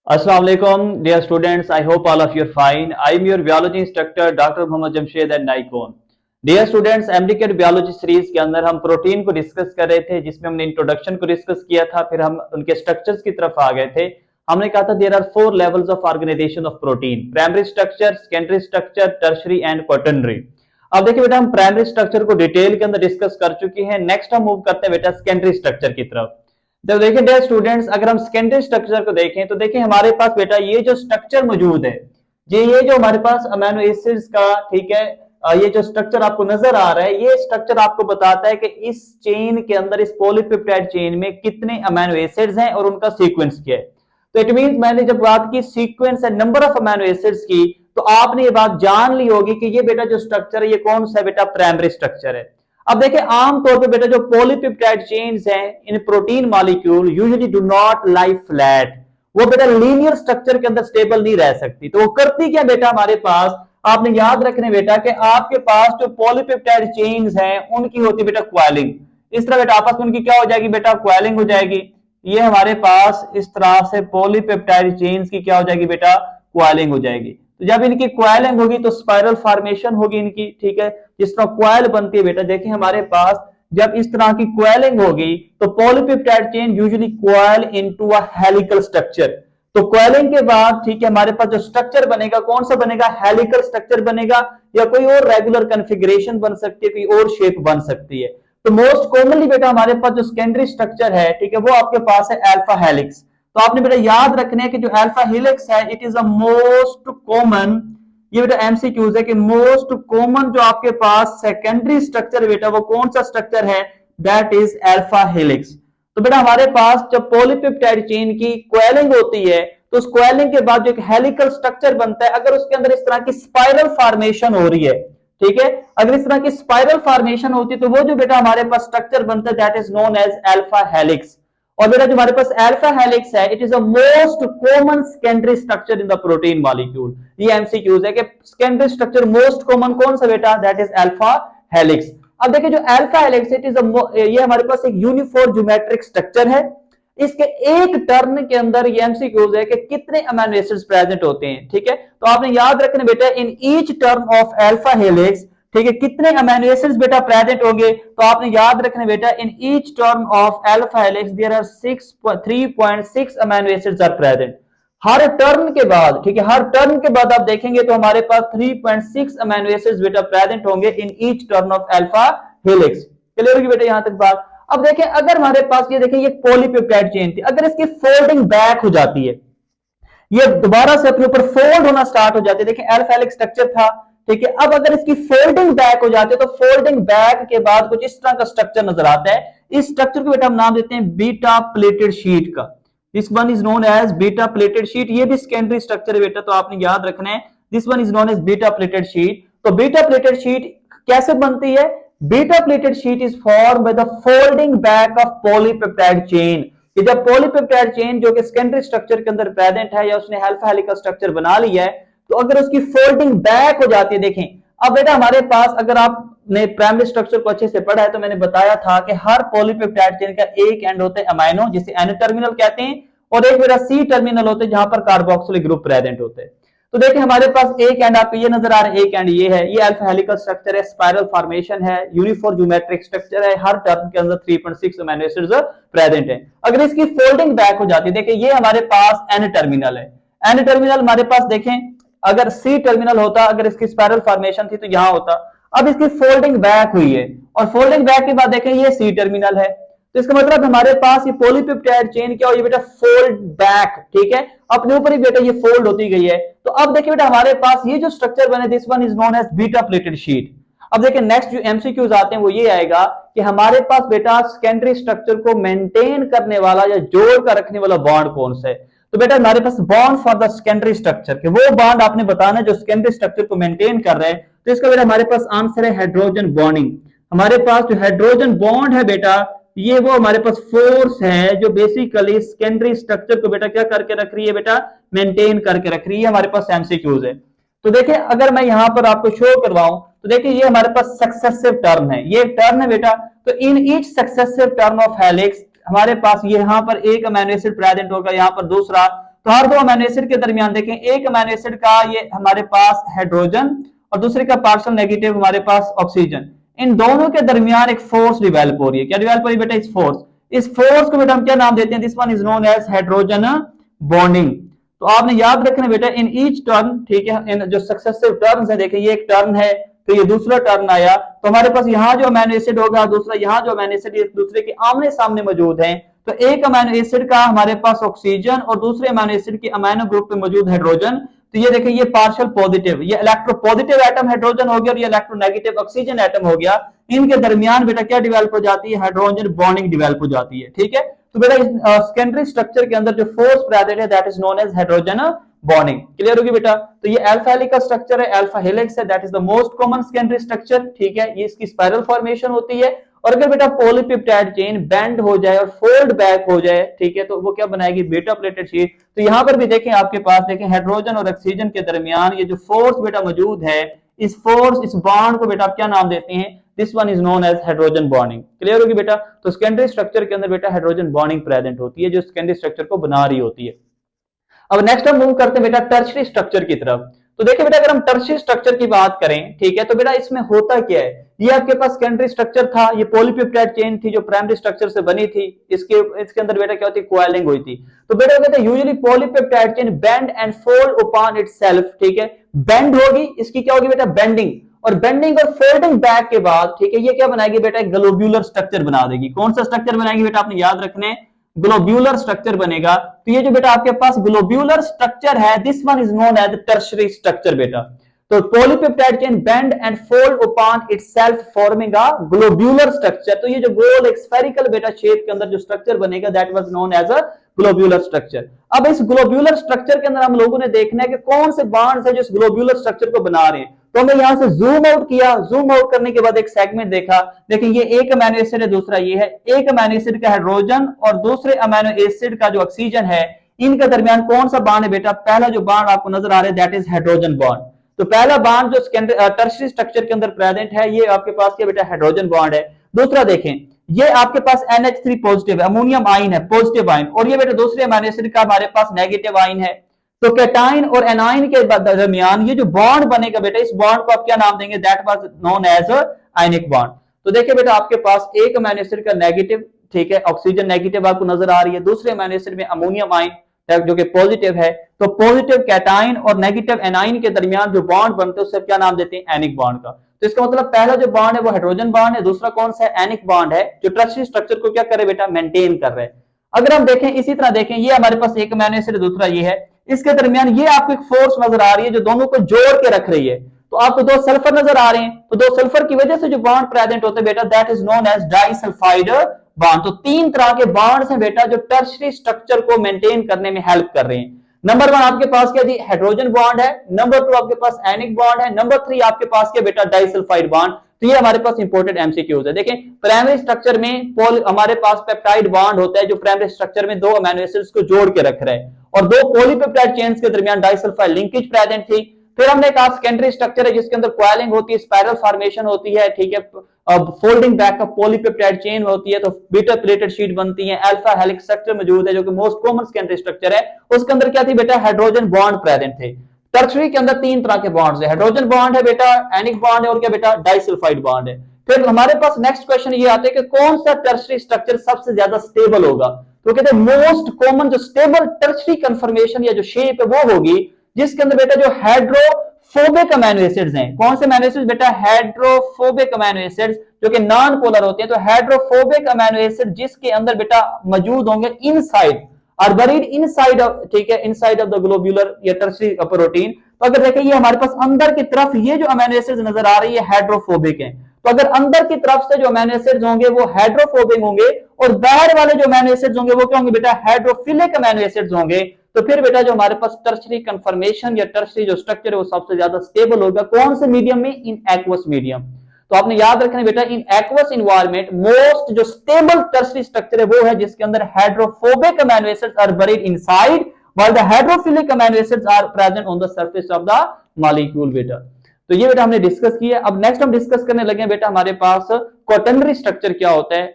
Assalamu alaikum, dear students. I hope all of you are fine. I am your biology instructor, Dr. Mohammad Jamshed and Nikon. Dear students, MDCAT biology series के अंदर हम protein को discuss कर रहे थे, जिसमें हमने introduction को डिस्कस किया था, फिर हम उनके स्ट्रक्चर्स की तरफ आ गए थे। हमने कहा था there are 4 levels of organization of protein: primary structure, secondary structure, tertiary and quaternary. अब देखिए बेटा, हम प्राइमरी स्ट्रक्चर को डिटेल के अंदर डिस्कस कर चुके हैं। नेक्स्ट हम मूव करते हैं बेटा सेकेंडरी स्ट्रक्चर की तरफ। जब देखिए डियर स्टूडेंट्स, अगर हम सेकेंडरी स्ट्रक्चर को देखें तो देखिए हमारे पास बेटा ये जो स्ट्रक्चर मौजूद है, ये जो हमारे पास अमीनो एसिड्स का, ठीक है, ये जो स्ट्रक्चर आपको नजर आ रहा है, ये स्ट्रक्चर आपको बताता है कि इस चेन के अंदर, इस पॉलीपेप्टाइड चेन में कितने अमीनो एसिड्स हैं और उनका सीक्वेंस क्या है। तो इट मींस मैंने जब बात की sequence and number of amino acids की, तो आपने ये बात जान ली होगी कि ये बेटा जो स्ट्रक्चर है ये कौन सा बेटा प्राइमरी स्ट्रक्चर है। अब देखिए आमतौर पे बेटा जो पॉलीपेप्टाइड चेन्स हैं इन protein molecule usually do not lie flat, वो बेटा लीनियर स्ट्रक्चर के अंदर स्टेबल नहीं रह सकती। तो वो करती क्या बेटा, हमारे पास आपने याद रखने बेटा कि आपके पास जो पॉलीपेप्टाइड चेन्स हैं उनकी होती बेटा क्वाइलिंग। इस तरह बेटा आपस में उनकी क्या हो जाएगी बेटा, क्वाइलिंग हो जाएगी। ये हमारे पास इस तरह से पॉलीपेप्टाइड चेन्स की क्या हो जाएगी बेटा, क्वाइलिंग हो जाएगी। तो जब इनकी क्वाइलिंग होगी तो स्पाइरल फॉर्मेशन होगी इनकी, ठीक है। जिस तरह क्वाइल बनती है बेटा, देखिए हमारे पास जब इस तरह की क्वाइलिंग होगी तो polypeptide chain usually coil into a helical structure. तो क्वाइलिंग के बाद, ठीक है, हमारे पास जो स्ट्रक्चर बनेगा कौन सा बनेगा, हेलिकल स्ट्रक्चर बनेगा, या कोई और रेगुलर कॉन्फ़िगरेशन बन सकती है, कोई और शेप बन सकती है। तो मोस्ट कॉमनली बेटा हमारे पास जो सेकेंडरी स्ट्रक्चर है, ठीक है, वो आपके पास है अल्फा हेलिक्स। तो आपने बेटा याद रखना है कि जो अल्फा हेलिक्स है it is a most common, ये बेटा एमसीक्यूज है कि मोस्ट कॉमन जो आपके पास सेकेंडरी स्ट्रक्चर बेटा वो कौन सा स्ट्रक्चर है, दैट इज अल्फा हेलिक्स। तो बेटा हमारे पास जब पॉलीपेप्टाइड चेन की क्वेलिंग होती है तो उस क्वेलिंग के बाद जो एक हेलिकल स्ट्रक्चर बनता है, अगर उसके अंदर इस तरह की स्पाइरल फॉर्मेशन हो रही है, ठीक है, अगर इस तरह की स्पाइरल फॉर्मेशन होती है तो वो जो बेटा हमारे पास स्ट्रक्चर बनता है that is known as alpha helix. और बेटा जो हमारे पास अल्फा हेलिक्स है it is a most common secondary structure in the protein molecule. ये एमसीक्यूज है कि सेकेंडरी स्ट्रक्चर मोस्ट कॉमन कौन सा बेटा, दैट इज अल्फा हेलिक्स। अब देखिए जो अल्फा हेलिक्स इट इज ये हमारे पास एक यूनिफॉर्म ज्योमेट्रिक स्ट्रक्चर है। इसके एक टर्न के अंदर ये एमसीक्यूज है कि कितने अमीनो एसिड्स प्रेजेंट होते हैं, ठीक है। तो आपने याद रखना बेटा in each turn of alpha helix, ठीक है, कितने अमीनो एसिड्स बेटा प्रेजेंट होंगे। तो आपने याद रखना बेटा in each turn of alpha helix there are 3.6 amino acids are present. हर टर्न के बाद, ठीक है, हर टर्न के बाद आप देखेंगे तो हमारे पास 3.6 अमीनो एसिड्स बेटा प्रेजेंट होंगे इन each turn of alpha helix. Clear होगी बेटा यहां तक बात। अब देखें अगर हमारे पास ये देखें ये पॉलीपेप्टाइड चेन थी, अगर इसकी फोल्डिंग बैक हो जाती है, ये दोबारा से अपने ऊपर फोल्ड होना स्टार्ट हो जाती है, देखिए अल्फा हेलिक्स स्ट्रक्चर था, ठीक है, अब अगर इसकी फोल्डिंग बैक हो जाती है तो फोल्डिंग बैक के बाद कुछ इस तरह का स्ट्रक्चर नजर आता है। इस स्ट्रक्चर को बेटा हम नाम देते हैं बीटा प्लेटेड शीट का। This one is known as beta pleated sheet. ये भी सेकेंडरी स्ट्रक्चर है बेटा, तो आपने याद रखना है this one is known as beta pleated sheet. तो बीटा प्लेटेड शीट कैसे बनती है, beta pleated sheet is form by the folding back of polypeptide chain. कि जब पॉलीपेप्टाइड चेन जो कि सेकेंडरी स्ट्रक्चर के अंदर प्रेजेंट है या उसने अल्फा हेलिकल स्ट्रक्चर बना लिया है, तो अगर उसकी फोल्डिंग बैक हो जाती है, देखें अब बेटा हमारे पास अगर आपने प्राइमरी स्ट्रक्चर को अच्छे से पढ़ा है तो मैंने बताया था कि हर पॉलीपेप्टाइड चेन का एक एंड होता है अमाइनो, जिसे एन टर्मिनल कहते हैं, और एक बेटा सी टर्मिनल होते हैं जहां पर कार्बोक्सिलिक ग्रुप प्रेजेंट होते हैं। तो देखिए हमारे पास एक एंड आपको ये नजर आ रहा है, एक एंड ये है, ये अल्फा हेलिकल स्ट्रक्चर है, स्पाइरल फॉर्मेशन है, यूनिफॉर्म ज्योमेट्रिक स्ट्रक्चर है, हर टर्म के अंदर 3.6 अमीनो एसिड्स प्रेजेंट है। अगर इसकी फोल्डिंग बैक हो जाती है, देखिए ये हमारे पास एन टर्मिनल है, एन टर्मिनल हमारे पास देखें अगर सी टर्मिनल होता, अगर इसकी स्पाइरल फॉर्मेशन थी तो यहां होता। अब इसकी फोल्डिंग बैक हुई है और फोल्डिंग बैक के बाद देखें ये सी टर्मिनल है, तो इसका मतलब हमारे पास ये पॉलीपेप्टाइड चेन क्या हुई बेटा, फोल्ड बैक, ठीक है, अपने ऊपर ही बेटा ये फोल्ड होती गई है। तो अब देखिए बेटा हमारे पास ये जो स्ट्रक्चर बने this one is known as beta pleated sheet. अब देखिए नेक्स्ट जो एमसीक्यूज आते हैं वो ये आएगा कि हमारे पास बेटा सेकेंडरी स्ट्रक्चर को मेंटेन करने वाला या जोड़ कर रखने वाला बॉन्ड कौन सा है। तो बेटा हमारे पास bond for the secondary structure के वो बॉन्ड आपने बताना जो सेकेंडरी स्ट्रक्चर को मेंटेन कर रहे हैं। तो इसका बेटा हमारे पास आंसर है हाइड्रोजन बॉन्डिंग। हमारे पास जो हाइड्रोजन बॉन्ड है बेटा ये वो हमारे पास फोर्स है जो बेसिकली सेकेंडरी स्ट्रक्चर को बेटा क्या करके रख रही है बेटा, मेंटेन करके रख रही है। हमारे पास एमसीक्यूज है। तो देखिए अगर मैं यहां पर आपको शो करवाऊं तो देखिए ये हमारे पास सक्सेसिव टर्म है, ये टर्न है बेटा। तो in each successive term of helix हमारे पास यहां पर एक अमीनो एसिड प्रेजेंट होगा, यहां पर दूसरा, तो हर दो अमीनो एसिड के दरमियान देखें, एक अमीनो एसिड का ये हमारे पास हाइड्रोजन और दूसरे का पार्शियल नेगेटिव हमारे पास ऑक्सीजन, इन दोनों के दरमियान एक फोर्स डिवेलप हो रही है। क्या डिवेलप हो रही है बेटा? इस फोर्स को बेटा हम क्या नाम देते हैं? This one is known as hydrogen bonding. तो आपने याद रखना बेटा इन ईच टर्न, ठीक है, इन जो सक्सेसिव टर्न्स है, देखिए ये एक टर्न है, तो ये दूसरा टर्न आया, तो हमारे पास यहाँ जो अमीनो एसिड होगा, दूसरा यहाँ जो अमीनो एसिड एक दूसरे के आमने सामने मौजूद है, तो एक अमीनो एसिड का हमारे पास ऑक्सीजन और दूसरे अमीनो एसिड के अमीनो ग्रुप पे मौजूद हाइड्रोजन, तो ये देखिए ये पार्शियल पॉजिटिव, ये इलेक्ट्रोपॉजिटिव एटम हाइड्रोजन हो गया और ये इलेक्ट्रोनेगेटिव ऑक्सीजन एटम हो गया। इनके दरमियान बेटा क्या डिवेलप हो जाती है? हाइड्रोजन बॉन्डिंग डिवेलप हो जाती है। ठीक है, तो बेटा सेकेंडरी स्ट्रक्चर के अंदर जो फोर्स प्रेजेंट है that is known as hydrogen bonding. Clear होगी बेटा? तो ये अल्फा हेलिक्स का स्ट्रक्चर है, अल्फा हेलिक्स है, that is the most common secondary structure. ठीक है, ये इसकी स्पाइरल फॉर्मेशन होती है, और अगर बेटा पॉलीपेप्टाइड चेन बेंड हो जाए और फोल्ड बैक हो जाए, ठीक है, तो वो क्या बनाएगी? Beta pleated sheet. तो यहां पर भी देखें, आपके पास देखें हाइड्रोजन और ऑक्सीजन के दरमियान ये जो फोर्स बेटा मौजूद है, इस फोर्स, इस बॉन्ड को बेटा आप क्या नाम देते हैं? This one is known as hydrogen bonding. Clear होगी बेटा? तो सेकेंडरी स्ट्रक्चर के अंदर बेटा हाइड्रोजन बॉन्डिंग प्रेजेंट होती है, जो सेकेंडरी स्ट्रक्चर को बना रही होती है। अब नेक्स्ट हम मूव करते हैं बेटा टर्शियरी स्ट्रक्चर की तरफ। तो देखिए बेटा अगर हम टर्शियरी स्ट्रक्चर की बात करें, ठीक है, तो बेटा इसमें होता क्या है? ये आपके पास सेकेंडरी स्ट्रक्चर था, ये पॉलीपेप्टाइड चेन थी जो प्राइमरी स्ट्रक्चर से बनी थी, इसके अंदर बेटा क्या होती है? कॉइलिंग हुई थी। तो बेटा कहते हैं usually polypeptide chain bend and fold upon itself. ठीक है, बेंड होगी, इसकी क्या होगी बेटा? बेंडिंग, और बेंडिंग और फोल्डिंग बैक के बाद, ठीक है, ये क्या बनाएगी बेटा? एक ग्लोब्यूलर स्ट्रक्चर बना देगी। कौन सा स्ट्रक्चर बनाएगी बेटा? आपने याद रखने, ग्लोब्यूलर स्ट्रक्चर बनेगा। तो ये जो बेटा आपके पास ग्लोब्यूलर स्ट्रक्चर है, this one is known as tertiary structure बेटा। तो polypeptide chain bend and fold upon itself forming a globular structure. तो ये जो गोल एक स्फेरिकल बेटा शेप के अंदर जो स्ट्रक्चर बनेगा that was known as a globular structure. अब इस ग्लोब्यूलर स्ट्रक्चर के अंदर हम लोगों ने देखना है कि कौन से बॉन्ड्स है जो इस ग्लोब्यूलर स्ट्रक्चर को बना रहे हैं। तो हमने यहां से जूम आउट किया, जूम आउट करने के बाद एक सेगमेंट देखा, देखिए ये एक अमीनो एसिड है, दूसरा ये है, एक अमीनो एसिड का हाइड्रोजन और दूसरे अमीनो एसिड का जो ऑक्सीजन है, इनके दरमियान कौन सा बॉन्ड है बेटा? पहला जो बॉन्ड आपको नजर आ रहा है दैट इज हाइड्रोजन बॉन्ड। तो पहला बॉन्ड जो टर्शियरी स्ट्रक्चर के अंदर प्रेजेंट है, ये आपके पास क्या बेटा? हाइड्रोजन बॉन्ड है। दूसरा देखें, ये आपके पास NH3 पॉजिटिव है, अमोनियम आयन है, पॉजिटिव आयन, और ये बेटा दूसरे अमीनो एसिड का हमारे पास नेगेटिव आयन है। तो कैटाइन और एनाइन के दरमियान ये जो बॉन्ड बनेगा बेटा, इस बॉन्ड को आप क्या नाम देंगे? That was known as ionic bond. तो देखिए बेटा आपके पास एक अमीनो एसिड का नेगेटिव, ठीक है, ऑक्सीजन नेगेटिव आपको नजर आ रही है, दूसरे अमीनो एसिड में अमोनियम आयन जो कि पॉजिटिव है। तो पॉजिटिव कैटाइन और नेगेटिव एनाइन के दरमियान जो बॉन्ड बनते हैं उससे क्या नाम देते हैं? एनिक बॉन्ड का। तो इसका मतलब पहला जो बॉन्ड है वो हाइड्रोजन बॉन्ड है, दूसरा कौन सा है? एनिक बॉन्ड है, जो टर्शियरी स्ट्रक्चर को क्या करे बेटा? मेंटेन कर रहे हैं। अगर हम देखें इसी तरह देखें, ये हमारे पास एक अमीनो एसिड, दूसरा ये है, इसके दरमियान ये आपको एक फोर्स नजर आ रही है जो दोनों को जोड़ के रख रही है। तो आपको दो सल्फर नजर आ रहे हैं, तो दो सल्फर की वजह से जो बॉन्ड प्रेजेंट होते हैं बेटा that is known as disulphide bond. तो तीन तरह के बॉन्ड्स हैं बेटा जो टर्शियरी स्ट्रक्चर को मेंटेन करने में हेल्प कर रहे हैं। नंबर 1 आपके पास क्या जी? हाइड्रोजन बॉन्ड है। नंबर 2 आपके पास एनिक बॉन्ड है। नंबर 3 आपके पास क्या बेटा? Disulphide bond. तो ये हमारे पास इंपोर्टेंट एमसीक्यूज है। देखें प्राइमरी स्ट्रक्चर में हमारे पास पेप्टाइड बॉन्ड होता है जो प्राइमरी स्ट्रक्चर में दो अमीनो एसिड्स को जोड़ के रख रहा है, और दो पॉलीपेप्टाइड चेन्स के दरमियान डाइसल्फाइड लिंकेज प्रेजेंट थी। फिर हमने कहा सेकेंडरी स्ट्रक्चर है जिसके अंदर कॉइलिंग होती है, स्पाइरल फॉर्मेशन होती है, ठीक है, folding back of polypeptide chain होती है, तो बीटा प्लेटेड शीट बनती है, अल्फा हेलिक्स स्ट्रक्चर मौजूद है जो कि मोस्ट कॉमन सेकेंडरी स्ट्रक्चर है। उसके अंदर क्या थी बेटा? हाइड्रोजन बॉन्ड प्रेजेंट थे। टर्शियरी के अंदर तीन तरह के बॉन्ड्स है, हाइड्रोजन बॉन्ड है बेटा, एनिक बॉन्ड है, और क्या बेटा? डाइसल्फाइड बॉन्ड है। फिर हमारे पास नेक्स्ट क्वेश्चन ये आता है कि कौन सा टर्शियरी स्ट्रक्चर सबसे ज्यादा स्टेबल होगा? तो कहते हैं मोस्ट कॉमन जो स्टेबल टर्शियरी कन्फर्मेशन या जो शेप है वो होगी जिसके अंदर बेटा जो हाइड्रोफोबिक अमीनो एसिड्स हैं। कौन से अमीनो एसिड्स बेटा? हाइड्रोफोबिक अमीनो एसिड्स जो कि नॉन पोलर होते हैं। तो हाइड्रोफोबिक अमीनो एसिड जिसके अंदर बेटा मौजूद होंगे इनसाइड और बरीड इनसाइड, ठीक है, इनसाइड ऑफ द ग्लोब्यूलर या टर्शियरी प्रोटीन। तो अगर देखें ये हमारे पास अंदर की तरफ ये जो अमीनो एसिड्स नजर आ रही है हाइड्रोफोबिक है। तो अगर अंदर की तरफ से जो अमीनो एसिड्स होंगे वो हाइड्रोफोबिक होंगे और बाहर वाले जो अमीनो एसिड्स होंगे वो क्या होंगे बेटा? हाइड्रोफिलिक अमीनो एसिड्स होंगे। तो फिर बेटा जो हमारे पास टर्शियरी कन्फर्मेशन या टर्शियरी जो स्ट्रक्चर है वो सबसे ज्यादा स्टेबल होगा। कौन से मीडियम में? In aqueous medium. तो आपने याद रखना बेटा इन एक्वस एनवायरनमेंट मोस्ट जो स्टेबल टर्शियरी स्ट्रक्चर है वो है जिसके अंदर hydrophobic amino acids are buried inside while the hydrophilic amino acids are present on the surface of the molecule बेटा। तो ये बेटा हमने डिस्कस किया। अब नेक्स्ट हम डिस्कस करने लगे बेटा हमारे पास क्वाटर्नरी स्ट्रक्चर क्या होता है।